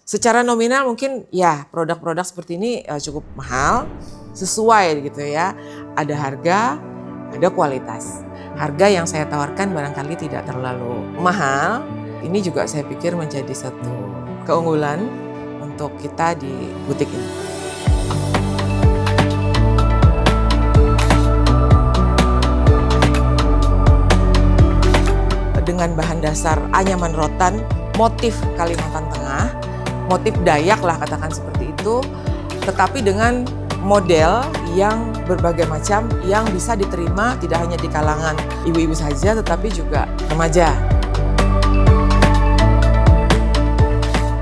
Secara nominal mungkin ya produk-produk seperti ini cukup mahal, sesuai gitu ya. Ada harga, ada kualitas. Harga yang saya tawarkan barangkali tidak terlalu mahal. Ini juga saya pikir menjadi satu keunggulan untuk kita di butik ini. Dengan bahan dasar anyaman rotan, motif Kalimantan Tengah, motif Dayak lah katakan seperti itu, tetapi dengan model yang berbagai macam yang bisa diterima tidak hanya di kalangan ibu-ibu saja tetapi juga remaja.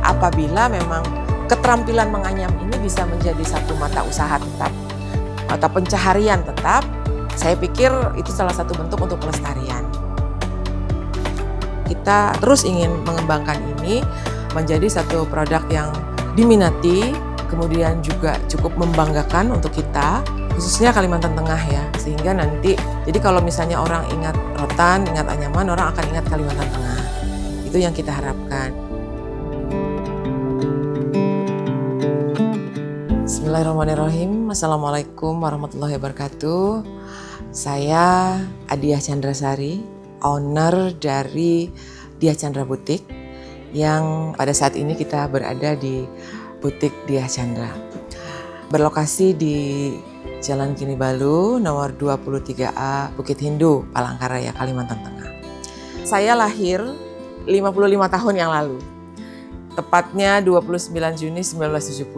Apabila memang keterampilan menganyam ini bisa menjadi satu mata usaha tetap, mata pencaharian tetap, saya pikir itu salah satu bentuk untuk pelestarian. Kita terus ingin mengembangkan ini menjadi satu produk yang diminati, kemudian juga cukup membanggakan untuk kita, khususnya Kalimantan Tengah ya. Sehingga nanti, jadi kalau misalnya orang ingat rotan, ingat anyaman, orang akan ingat Kalimantan Tengah. Itu yang kita harapkan. Bismillahirrahmanirrahim. Assalamualaikum warahmatullahi wabarakatuh. Saya Adiah Chandrasari, owner dari Diah Chandra Butik, yang pada saat ini kita berada di Butik Diah Chandra. Berlokasi di Jalan Kinibalu, nomor 23A, Bukit Hindu, Palangkaraya, Kalimantan Tengah. Saya lahir 55 tahun yang lalu, tepatnya 29 Juni 1970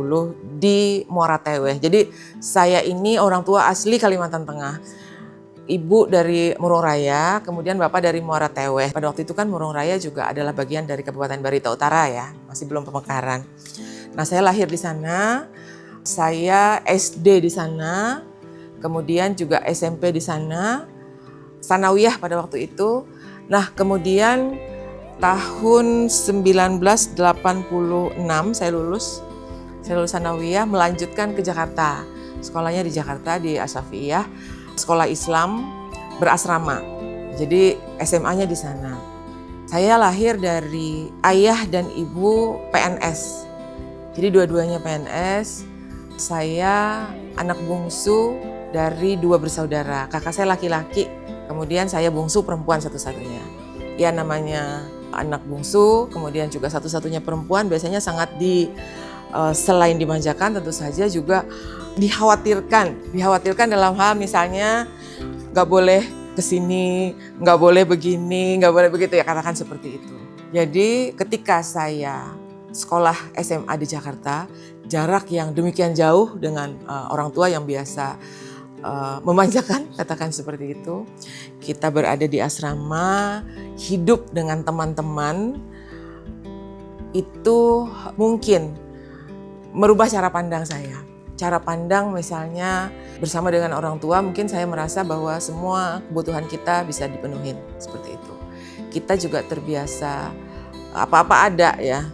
di Muara Teweh. Jadi saya ini orang tua asli Kalimantan Tengah. Ibu dari Murung Raya, kemudian bapak dari Muara Teweh. Pada waktu itu kan Murung Raya juga adalah bagian dari Kabupaten Barito Utara ya, masih belum pemekaran. Nah, saya lahir di sana, saya SD di sana, kemudian juga SMP di sana, sanawiyah pada waktu itu. Nah, kemudian tahun 1986 saya lulus sanawiyah, melanjutkan ke Jakarta. Sekolahnya di Jakarta di Asafiyah. Sekolah Islam berasrama, jadi SMA-nya di sana. Saya lahir dari ayah dan ibu PNS, jadi dua-duanya PNS. Saya anak bungsu dari 2 bersaudara, kakak saya laki-laki, kemudian saya bungsu perempuan satu-satunya. Ya namanya anak bungsu, kemudian juga satu-satunya perempuan biasanya sangat selain dimanjakan tentu saja juga dikhawatirkan dalam hal misalnya nggak boleh kesini, nggak boleh begini, nggak boleh begitu ya, katakan seperti itu. Jadi ketika saya sekolah SMA di Jakarta, jarak yang demikian jauh dengan orang tua yang biasa memanjakan, katakan seperti itu. Kita berada di asrama, hidup dengan teman-teman, itu mungkin merubah cara pandang saya. Cara pandang misalnya bersama dengan orang tua, mungkin saya merasa bahwa semua kebutuhan kita bisa dipenuhin seperti itu. Kita juga terbiasa apa-apa ada ya.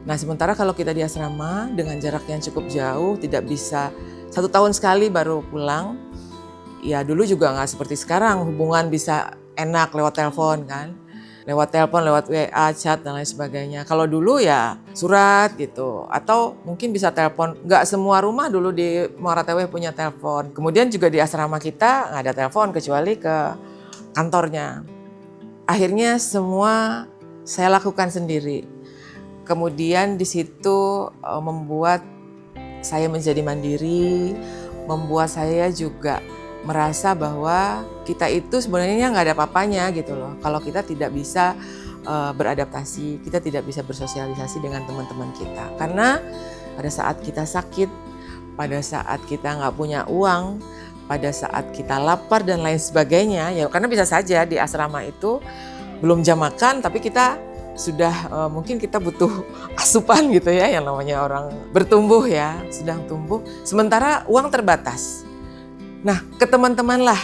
Nah, sementara kalau kita di asrama dengan jarak yang cukup jauh, tidak bisa 1 tahun sekali baru pulang. Ya dulu juga nggak seperti sekarang, hubungan bisa enak lewat telepon kan. Lewat telepon, lewat WA, chat dan lain sebagainya. Kalau dulu ya surat gitu, atau mungkin bisa telepon. Nggak semua rumah dulu di Muara Teweh punya telepon. Kemudian juga di asrama kita nggak ada telepon kecuali ke kantornya. Akhirnya semua saya lakukan sendiri. Kemudian di situ membuat saya menjadi mandiri, membuat saya juga merasa bahwa kita itu sebenarnya nggak ada apa-apanya gitu loh. Kalau kita tidak bisa beradaptasi, kita tidak bisa bersosialisasi dengan teman-teman kita. Karena pada saat kita sakit, pada saat kita nggak punya uang, pada saat kita lapar dan lain sebagainya, ya karena bisa saja di asrama itu belum jam makan, tapi kita sudah mungkin kita butuh asupan gitu ya, yang namanya orang bertumbuh ya, sedang tumbuh. Sementara uang terbatas. Nah, ke teman-teman lah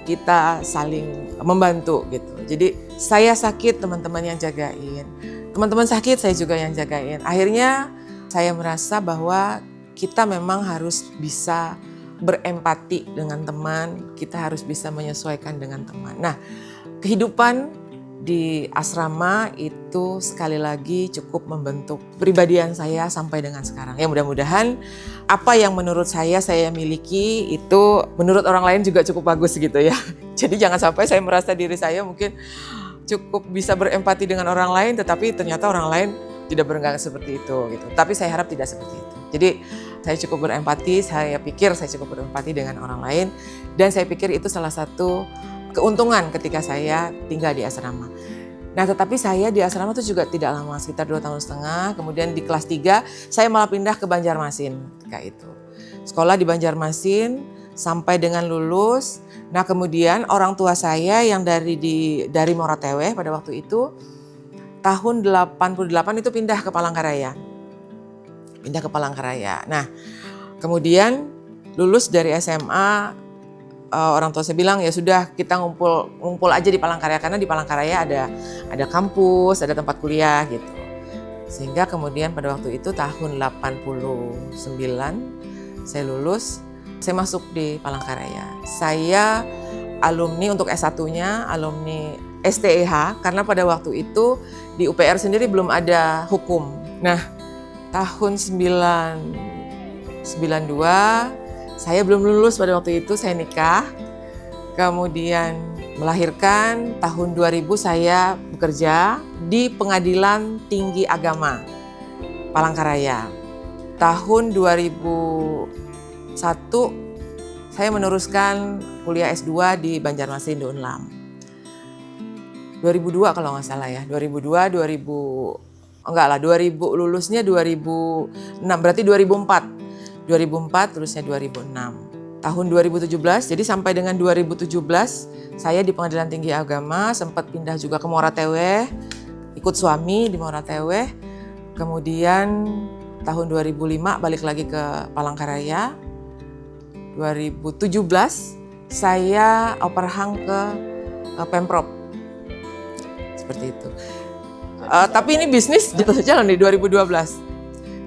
kita saling membantu gitu. Jadi saya sakit, teman-teman yang jagain. Teman-teman sakit, saya juga yang jagain. Akhirnya saya merasa bahwa kita memang harus bisa berempati dengan teman, kita harus bisa menyesuaikan dengan teman. Nah, kehidupan di asrama itu sekali lagi cukup membentuk kepribadian saya sampai dengan sekarang. Ya mudah-mudahan apa yang menurut saya miliki itu menurut orang lain juga cukup bagus gitu ya. Jadi jangan sampai saya merasa diri saya mungkin cukup bisa berempati dengan orang lain, tetapi ternyata orang lain tidak berenggang seperti itu gitu. Tapi saya harap tidak seperti itu. Jadi saya cukup berempati, saya pikir saya cukup berempati dengan orang lain, dan saya pikir itu salah satu keuntungan ketika saya tinggal di asrama. Nah, tetapi saya di asrama itu juga tidak lama, sekitar 2,5 tahun. Kemudian di kelas 3 saya malah pindah ke Banjarmasin ketika itu. Sekolah di Banjarmasin sampai dengan lulus. Nah, kemudian orang tua saya yang dari Morateweh pada waktu itu tahun 88 itu pindah ke Palangkaraya. Nah, kemudian lulus dari SMA, orang tua saya bilang ya sudah kita ngumpul aja di Palangkaraya, karena di Palangkaraya ada kampus, ada tempat kuliah gitu. Sehingga kemudian pada waktu itu tahun 89 saya lulus, saya masuk di Palangkaraya. Saya alumni untuk S1-nya, alumni STEH, karena pada waktu itu di UPR sendiri belum ada hukum. Nah, tahun 92 saya belum lulus pada waktu itu, saya nikah, kemudian melahirkan. Tahun 2000 saya bekerja di Pengadilan Tinggi Agama Palangkaraya. Tahun 2001 saya meneruskan kuliah S2 di Banjarmasin di Unlam. 2002 kalau nggak salah ya, 2002, 2000 lulusnya 2006, berarti 2004 terusnya 2006. Tahun 2017, jadi sampai dengan 2017 saya di Pengadilan Tinggi Agama, sempat pindah juga ke Morateweh, ikut suami di Morateweh. Kemudian tahun 2005 balik lagi ke Palangkaraya. 2017 saya operhang ke Pemprov. Seperti itu. Tapi ini bisnis jalan di 2012.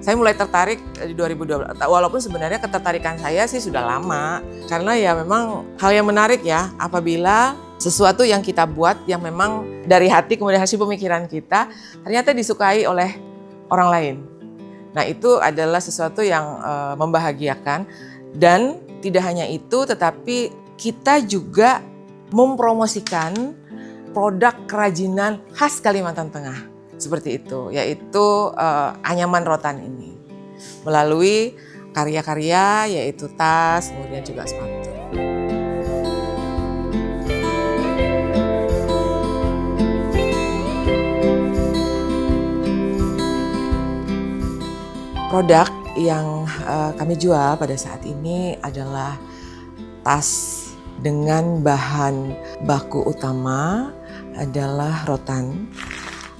Saya mulai tertarik di 2012, walaupun sebenarnya ketertarikan saya sih sudah lama. Karena ya memang hal yang menarik ya, apabila sesuatu yang kita buat yang memang dari hati kemudian hasil pemikiran kita ternyata disukai oleh orang lain. Nah, itu adalah sesuatu yang membahagiakan, dan tidak hanya itu tetapi kita juga mempromosikan produk kerajinan khas Kalimantan Tengah. Seperti itu, yaitu anyaman rotan ini. Melalui karya-karya yaitu tas, kemudian juga sepatu. Produk yang kami jual pada saat ini adalah tas dengan bahan baku utama adalah rotan.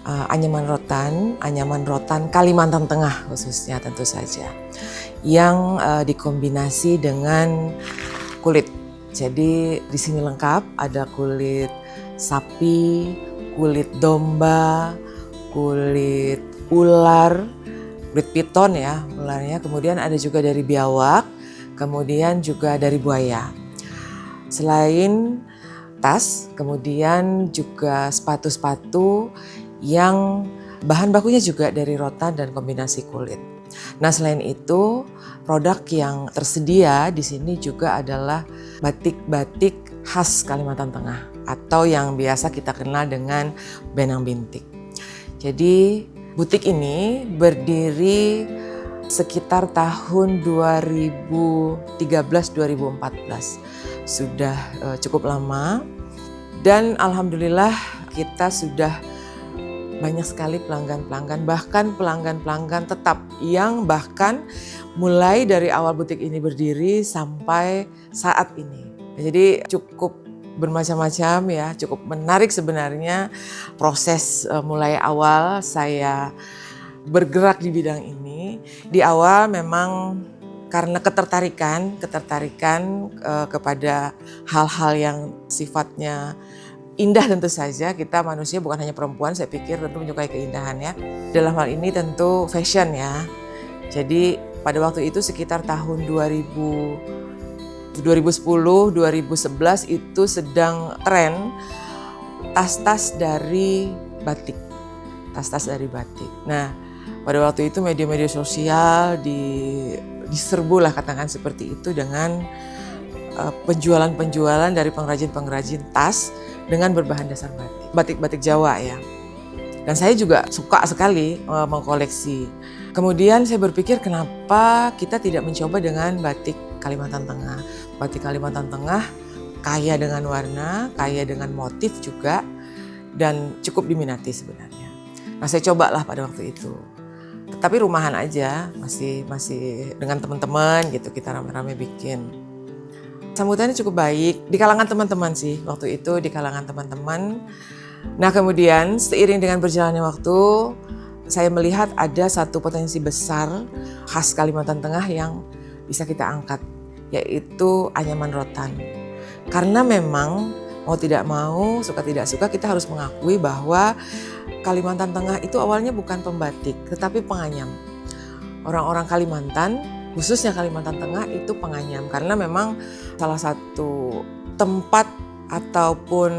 Anyaman rotan Kalimantan Tengah khususnya tentu saja, yang dikombinasi dengan kulit. Jadi di sini lengkap, ada kulit sapi, kulit domba, kulit ular, kulit piton ya ularnya, kemudian ada juga dari biawak, kemudian juga dari buaya. Selain tas, kemudian juga sepatu-sepatu yang bahan bakunya juga dari rotan dan kombinasi kulit. Nah, selain itu, produk yang tersedia di sini juga adalah batik-batik khas Kalimantan Tengah atau yang biasa kita kenal dengan benang bintik. Jadi, butik ini berdiri sekitar tahun 2013-2014. Sudah cukup lama, dan alhamdulillah kita sudah banyak sekali pelanggan-pelanggan, bahkan pelanggan-pelanggan tetap yang bahkan mulai dari awal butik ini berdiri sampai saat ini. Jadi cukup bermacam-macam ya, cukup menarik sebenarnya proses mulai awal saya bergerak di bidang ini. Di awal memang karena ketertarikan kepada hal-hal yang sifatnya indah, tentu saja kita manusia bukan hanya perempuan, saya pikir tentu menyukai keindahan ya. Dalam hal ini tentu fashion ya. Jadi pada waktu itu sekitar tahun 2010, 2011 itu sedang tren tas-tas dari batik. Tas-tas dari batik. Nah, pada waktu itu media-media sosial diserbu lah katakan seperti itu dengan penjualan-penjualan dari pengrajin-pengrajin tas dengan berbahan dasar batik. Batik-batik Jawa ya. Dan saya juga suka sekali mengkoleksi. Kemudian saya berpikir kenapa kita tidak mencoba dengan batik Kalimantan Tengah. Batik Kalimantan Tengah kaya dengan warna, kaya dengan motif juga, dan cukup diminati sebenarnya. Nah, saya cobalah pada waktu itu. Tapi rumahan aja, masih dengan teman-teman gitu, kita rame-rame bikin. Sambutannya cukup baik di kalangan teman-teman sih, waktu itu di kalangan teman-teman. Nah, kemudian seiring dengan berjalannya waktu, saya melihat ada satu potensi besar khas Kalimantan Tengah yang bisa kita angkat, yaitu anyaman rotan. Karena memang mau tidak mau, suka tidak suka, kita harus mengakui bahwa Kalimantan Tengah itu awalnya bukan pembatik, tetapi penganyam. Orang-orang Kalimantan, khususnya Kalimantan Tengah itu penganyam. Karena memang salah satu tempat ataupun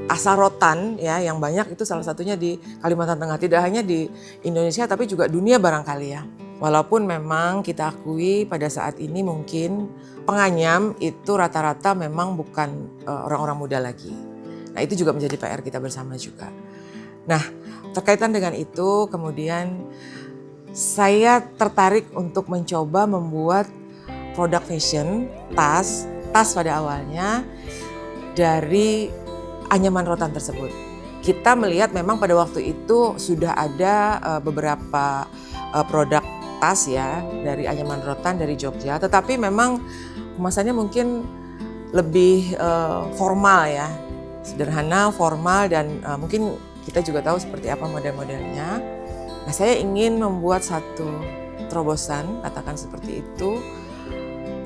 asal rotan ya yang banyak itu salah satunya di Kalimantan Tengah. Tidak hanya di Indonesia tapi juga dunia barangkali ya. Walaupun memang kita akui pada saat ini mungkin penganyam itu rata-rata memang bukan orang-orang muda lagi. Nah, itu juga menjadi PR kita bersama juga. Nah, terkaitan dengan itu kemudian saya tertarik untuk mencoba membuat produk fashion, tas pada awalnya dari anyaman rotan tersebut. Kita melihat memang pada waktu itu sudah ada beberapa produk tas ya dari anyaman rotan dari Jogja, tetapi memang kemasannya mungkin lebih formal ya, sederhana, formal, dan mungkin kita juga tahu seperti apa model-modelnya. Nah, saya ingin membuat satu terobosan, katakan seperti itu,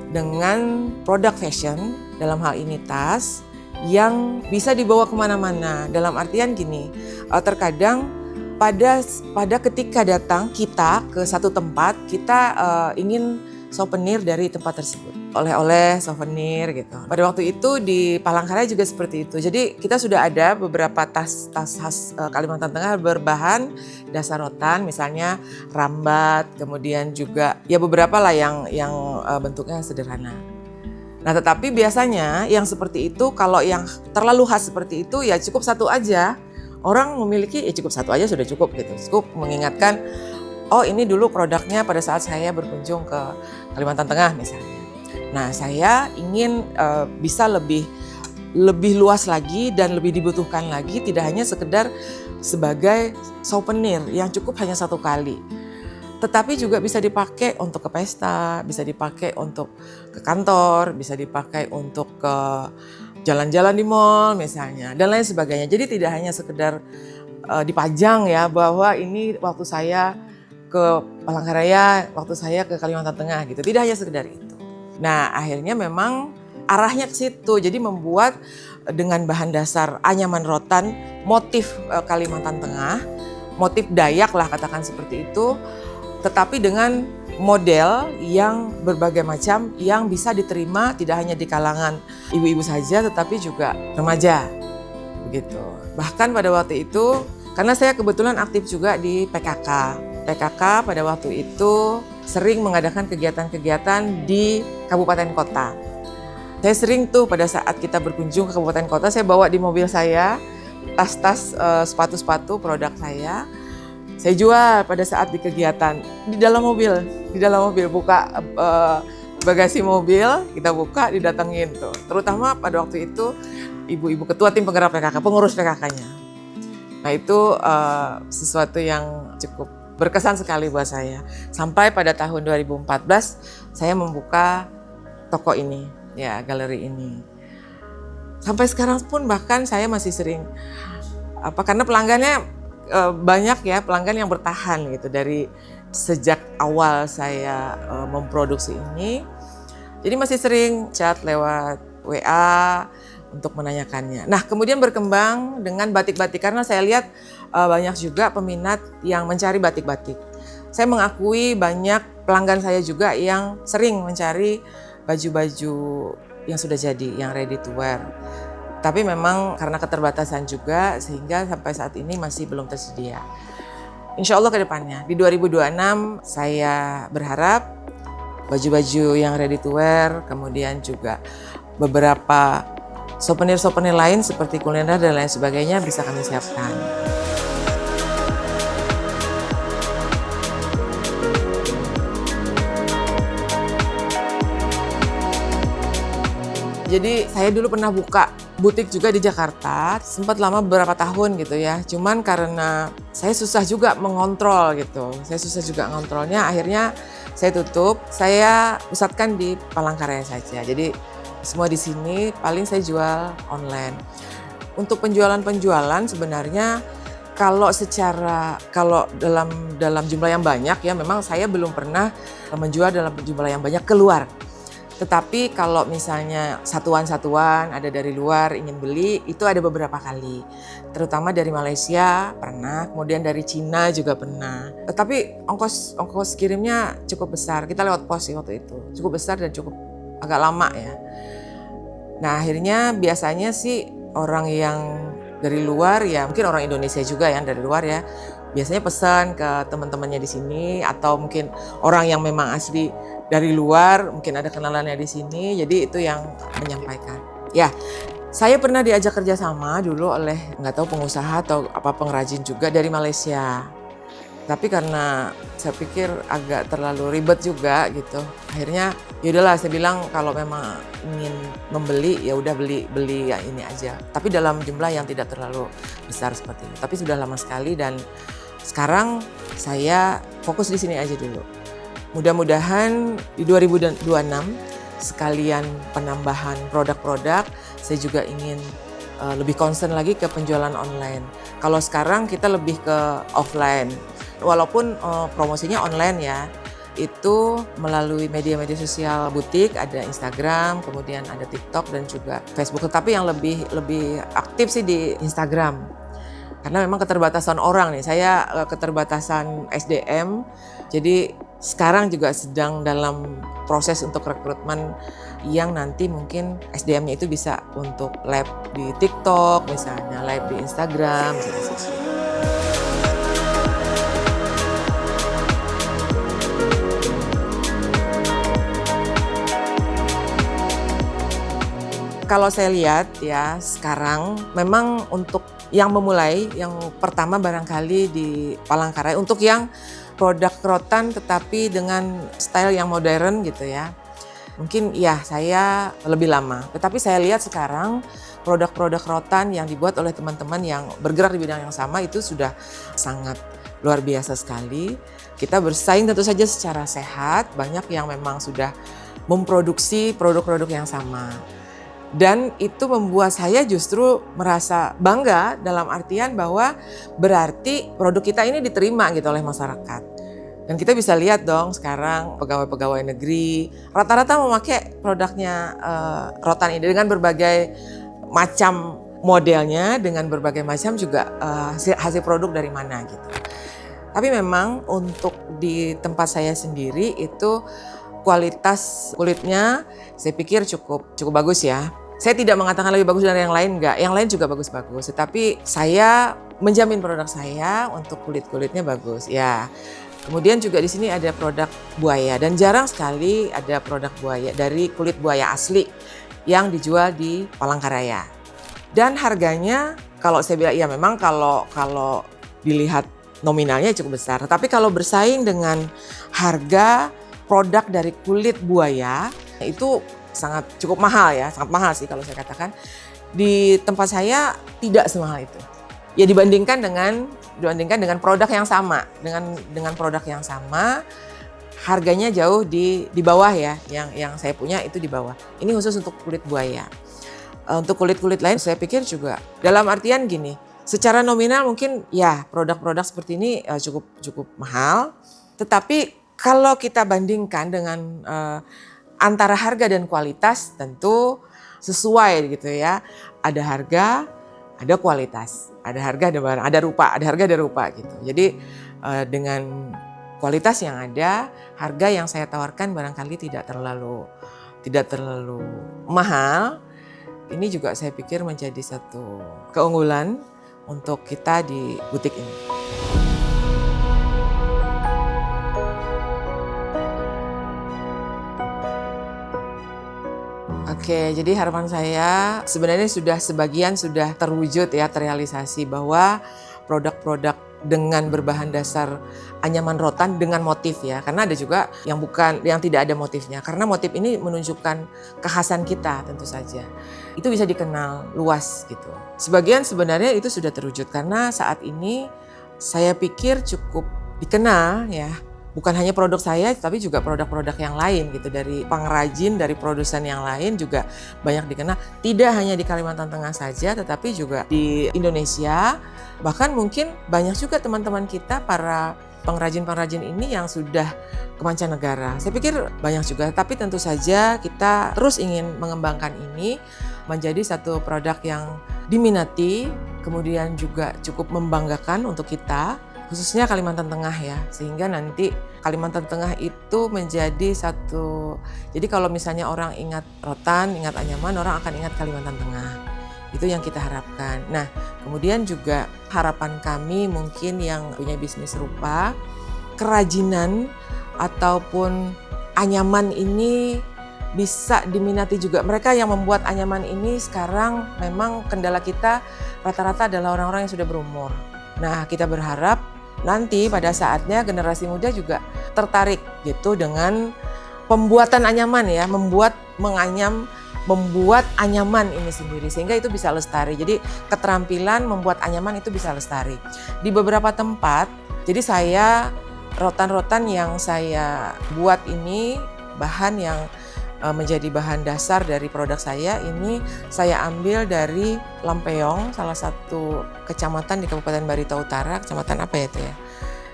dengan produk fashion, dalam hal ini tas, yang bisa dibawa kemana-mana. Dalam artian gini, terkadang pada ketika datang kita ke satu tempat, kita ingin souvenir dari tempat tersebut. Oleh-oleh, souvenir gitu. Pada waktu itu di Palangkaraya juga seperti itu. Jadi kita sudah ada beberapa tas khas Kalimantan Tengah berbahan dasar rotan, misalnya rambat, kemudian juga ya beberapa lah yang bentuknya sederhana. Nah, tetapi biasanya yang seperti itu, kalau yang terlalu khas seperti itu ya cukup satu aja. Orang memiliki ya cukup satu aja sudah cukup gitu. Cukup mengingatkan, oh ini dulu produknya pada saat saya berkunjung ke Kalimantan Tengah misalnya. Nah, saya ingin bisa lebih luas lagi dan lebih dibutuhkan lagi, tidak hanya sekedar sebagai souvenir yang cukup hanya satu kali. Tetapi juga bisa dipakai untuk ke pesta, bisa dipakai untuk ke kantor, bisa dipakai untuk ke jalan-jalan di mall misalnya, dan lain sebagainya. Jadi tidak hanya sekedar dipajang ya bahwa ini waktu saya ke Palangkaraya, waktu saya ke Kalimantan Tengah gitu. Tidak hanya sekedar itu. Nah, akhirnya memang arahnya ke situ. Jadi membuat dengan bahan dasar anyaman rotan, motif Kalimantan Tengah, motif Dayak lah katakan seperti itu, tetapi dengan model yang berbagai macam yang bisa diterima tidak hanya di kalangan ibu-ibu saja tetapi juga remaja begitu. Bahkan pada waktu itu karena saya kebetulan aktif juga di PKK pada waktu itu sering mengadakan kegiatan-kegiatan di kabupaten kota. Saya sering tuh pada saat kita berkunjung ke kabupaten kota, saya bawa di mobil saya tas-tas sepatu-sepatu produk saya jual pada saat di kegiatan di dalam mobil buka bagasi mobil, kita buka, didatengin tuh. Terutama pada waktu itu ibu-ibu ketua tim penggerak PKK, pengurus PKK-nya. Nah, itu sesuatu yang cukup berkesan sekali buat saya. Sampai pada tahun 2014 saya membuka toko ini, ya galeri ini. Sampai sekarang pun bahkan saya masih sering karena pelanggannya banyak ya, pelanggan yang bertahan gitu dari sejak awal saya memproduksi ini. Jadi masih sering chat lewat WA untuk menanyakannya. Nah, kemudian berkembang dengan batik-batik karena saya lihat banyak juga peminat yang mencari batik-batik. Saya mengakui banyak pelanggan saya juga yang sering mencari baju-baju yang sudah jadi, yang ready to wear. Tapi memang karena keterbatasan juga sehingga sampai saat ini masih belum tersedia. Insya Allah ke depannya di 2026 saya berharap baju-baju yang ready to wear, kemudian juga beberapa souvenir-souvenir lain seperti kuliner dan lain sebagainya bisa kami siapkan. Jadi saya dulu pernah buka butik juga di Jakarta, sempat lama beberapa tahun gitu ya. Cuman karena saya susah juga mengontrol gitu, saya susah juga ngontrolnya, akhirnya saya tutup. Saya pusatkan di Palangkaraya saja. Jadi semua di sini paling saya jual online. Untuk penjualan sebenarnya kalau dalam jumlah yang banyak ya, memang saya belum pernah menjual dalam jumlah yang banyak keluar. Tetapi kalau misalnya satuan-satuan ada dari luar ingin beli, itu ada beberapa kali. Terutama dari Malaysia pernah, kemudian dari Cina juga pernah. Tetapi ongkos kirimnya cukup besar. Kita lewat pos sih waktu itu. Cukup besar dan cukup agak lama ya. Nah akhirnya biasanya sih orang yang dari luar ya, mungkin orang Indonesia juga yang dari luar ya, biasanya pesan ke teman-temannya di sini atau mungkin orang yang memang asli dari luar, mungkin ada kenalannya di sini, jadi itu yang menyampaikan. Ya, saya pernah diajak kerjasama dulu oleh nggak tahu pengusaha atau apa pengrajin juga dari Malaysia. Tapi karena saya pikir agak terlalu ribet juga gitu, akhirnya yaudahlah saya bilang kalau memang ingin membeli ya udah beli ya ini aja. Tapi dalam jumlah yang tidak terlalu besar seperti itu. Tapi sudah lama sekali dan sekarang saya fokus di sini aja dulu. Mudah-mudahan di 2026 sekalian penambahan produk-produk, saya juga ingin lebih concern lagi ke penjualan online. Kalau sekarang kita lebih ke offline, walaupun promosinya online ya, itu melalui media-media sosial butik, ada Instagram, kemudian ada TikTok dan juga Facebook. Tetapi yang lebih aktif sih di Instagram. Karena memang keterbatasan orang nih, saya keterbatasan SDM, jadi sekarang juga sedang dalam proses untuk rekrutmen yang nanti mungkin SDM-nya itu bisa untuk live di TikTok, misalnya live di Instagram, misalnya. Kalau saya lihat ya sekarang memang untuk yang memulai, yang pertama barangkali di Palangkaraya untuk yang produk rotan tetapi dengan style yang modern gitu ya. Mungkin ya saya lebih lama, tetapi saya lihat sekarang produk-produk rotan yang dibuat oleh teman-teman yang bergerak di bidang yang sama itu sudah sangat luar biasa sekali. Kita bersaing tentu saja secara sehat, banyak yang memang sudah memproduksi produk-produk yang sama. Dan itu membuat saya justru merasa bangga dalam artian bahwa berarti produk kita ini diterima gitu oleh masyarakat. Dan kita bisa lihat dong sekarang pegawai-pegawai negeri rata-rata memakai produknya rotan ini dengan berbagai macam modelnya, dengan berbagai macam juga hasil produk dari mana gitu. Tapi memang untuk di tempat saya sendiri itu kualitas kulitnya saya pikir cukup bagus ya. Saya tidak mengatakan lebih bagus dari yang lain, enggak. Yang lain juga bagus-bagus. Tetapi saya menjamin produk saya untuk kulit-kulitnya bagus. Ya. Kemudian juga di sini ada produk buaya dan jarang sekali ada produk buaya dari kulit buaya asli yang dijual di Palangkaraya. Dan harganya kalau saya bilang ya memang kalau dilihat nominalnya cukup besar. Tapi kalau bersaing dengan harga produk dari kulit buaya itu cukup mahal ya, sangat mahal sih kalau saya katakan. Di tempat saya tidak semahal itu. Ya dibandingkan dengan produk yang sama, dengan produk yang sama harganya jauh di bawah ya, yang saya punya itu di bawah. Ini khusus untuk kulit buaya. Untuk kulit-kulit lain saya pikir juga dalam artian gini, secara nominal mungkin ya produk-produk seperti ini cukup mahal, tetapi kalau kita bandingkan dengan antara harga dan kualitas tentu sesuai gitu ya. Ada harga, ada kualitas. Ada harga, ada barang, ada rupa, ada harga, ada rupa gitu. Jadi dengan kualitas yang ada, harga yang saya tawarkan barangkali tidak terlalu mahal. ini juga saya pikir menjadi satu keunggulan untuk kita di butik ini. Oke, jadi harapan saya sebenarnya sebagian sudah terwujud ya, terrealisasi bahwa produk-produk dengan berbahan dasar anyaman rotan dengan motif ya. Karena ada juga yang tidak ada motifnya. Karena motif ini menunjukkan kekhasan kita tentu saja. Itu bisa dikenal luas gitu. Sebagian sebenarnya itu sudah terwujud karena saat ini saya pikir cukup dikenal ya. Bukan hanya produk saya, tapi juga produk-produk yang lain gitu. Dari pengrajin, dari produsen yang lain juga banyak dikenal. Tidak hanya di Kalimantan Tengah saja, tetapi juga di Indonesia. Bahkan mungkin banyak juga teman-teman kita, para pengrajin-pengrajin ini yang sudah ke mancanegara. Saya pikir banyak juga, tapi tentu saja kita terus ingin mengembangkan ini menjadi satu produk yang diminati, kemudian juga cukup membanggakan untuk kita. Khususnya Kalimantan Tengah ya, sehingga nanti Kalimantan Tengah itu menjadi satu, jadi kalau misalnya orang ingat rotan, ingat anyaman, orang akan ingat Kalimantan Tengah. Itu yang kita harapkan. Nah, kemudian juga harapan kami mungkin yang punya bisnis serupa, kerajinan ataupun anyaman ini bisa diminati juga. Mereka yang membuat anyaman ini sekarang memang kendala kita rata-rata adalah orang-orang yang sudah berumur. Nah, kita berharap nanti pada saatnya generasi muda juga tertarik gitu dengan pembuatan anyaman ya, membuat anyaman ini sendiri sehingga itu bisa lestari. Jadi keterampilan membuat anyaman itu bisa lestari. Di beberapa tempat, jadi rotan-rotan yang saya buat ini bahan yang menjadi bahan dasar dari produk saya ini saya ambil dari Lampeong, salah satu kecamatan di Kabupaten Barito Utara, kecamatan apa ya itu ya?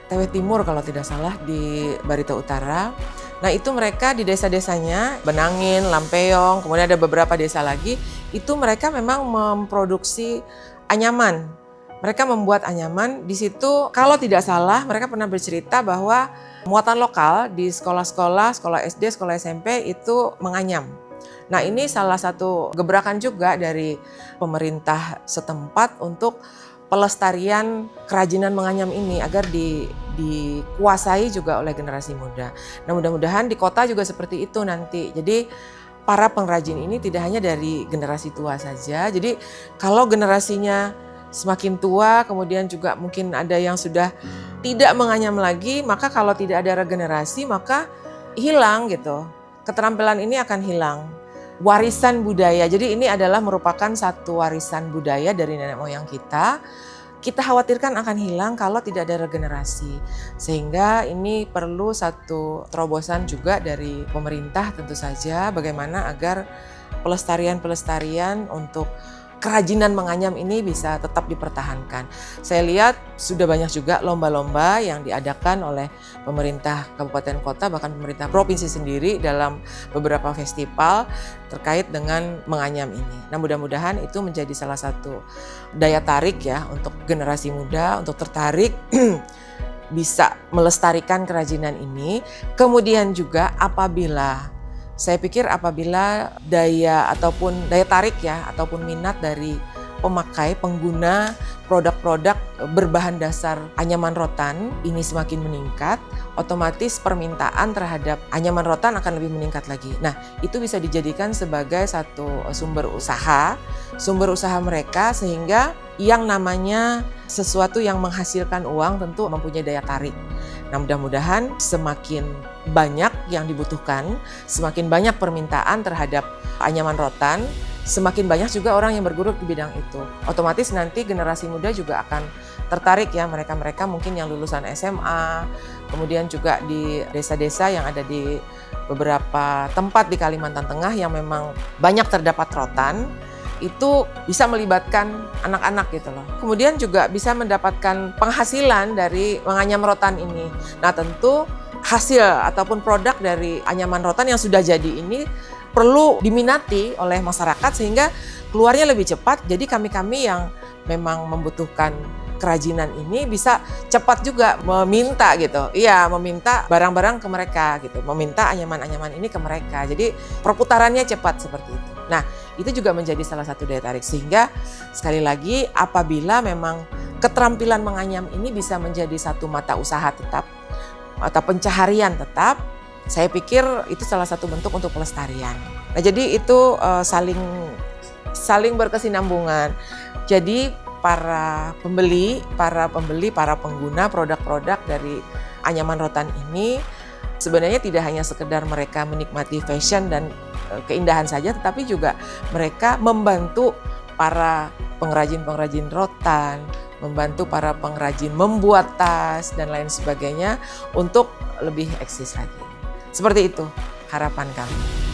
Teweh Timur kalau tidak salah, di Barito Utara. Nah itu mereka di desa-desanya, Benangin, Lampeong, kemudian ada beberapa desa lagi, itu mereka memang memproduksi anyaman. Mereka membuat anyaman, di situ kalau tidak salah mereka pernah bercerita bahwa muatan lokal di sekolah-sekolah, sekolah SD, sekolah SMP itu menganyam. Nah ini salah satu gebrakan juga dari pemerintah setempat untuk pelestarian kerajinan menganyam ini agar dikuasai juga oleh generasi muda. Nah mudah-mudahan di kota juga seperti itu nanti. Jadi para pengrajin ini tidak hanya dari generasi tua saja. Jadi kalau generasinya semakin tua, kemudian juga mungkin ada yang sudah tidak menganyam lagi, maka kalau tidak ada regenerasi maka hilang gitu. Keterampilan ini akan hilang. Warisan budaya, jadi ini adalah merupakan satu warisan budaya dari nenek moyang kita. Kita khawatirkan akan hilang kalau tidak ada regenerasi. Sehingga ini perlu satu terobosan juga dari pemerintah tentu saja, bagaimana agar pelestarian untuk kerajinan menganyam ini bisa tetap dipertahankan. Saya lihat sudah banyak juga lomba-lomba yang diadakan oleh pemerintah kabupaten kota, bahkan pemerintah provinsi sendiri dalam beberapa festival terkait dengan menganyam ini. Nah mudah-mudahan itu menjadi salah satu daya tarik ya untuk generasi muda untuk tertarik bisa melestarikan kerajinan ini. Kemudian juga saya pikir apabila daya tarik ya ataupun minat dari pengguna produk-produk berbahan dasar anyaman rotan ini semakin meningkat, otomatis permintaan terhadap anyaman rotan akan lebih meningkat lagi. Nah, itu bisa dijadikan sebagai satu sumber usaha mereka sehingga yang namanya sesuatu yang menghasilkan uang tentu mempunyai daya tarik. Nah, mudah-mudahan semakin banyak yang dibutuhkan, semakin banyak permintaan terhadap anyaman rotan, semakin banyak juga orang yang bergelut di bidang itu. Otomatis nanti generasi muda juga akan tertarik ya, mereka mungkin yang lulusan SMA, kemudian juga di desa-desa yang ada di beberapa tempat di Kalimantan Tengah yang memang banyak terdapat rotan, itu bisa melibatkan anak-anak gitu loh. Kemudian juga bisa mendapatkan penghasilan dari menganyam rotan ini. Nah tentu hasil ataupun produk dari anyaman rotan yang sudah jadi ini perlu diminati oleh masyarakat sehingga keluarnya lebih cepat. Jadi kami yang memang membutuhkan kerajinan ini bisa cepat juga meminta gitu. Iya, meminta barang-barang ke mereka gitu, meminta anyaman-anyaman ini ke mereka. Jadi perputarannya cepat seperti itu. Nah, itu juga menjadi salah satu daya tarik, sehingga sekali lagi apabila memang keterampilan menganyam ini bisa menjadi satu mata usaha tetap atau pencaharian tetap, saya pikir itu salah satu bentuk untuk pelestarian. Nah, jadi itu saling berkesinambungan. Jadi para pembeli, para pengguna produk-produk dari anyaman rotan ini sebenarnya tidak hanya sekedar mereka menikmati fashion dan keindahan saja, tetapi juga mereka membantu para pengrajin-pengrajin rotan, membantu para pengrajin membuat tas dan lain sebagainya untuk lebih eksis lagi. Seperti itu harapan kami.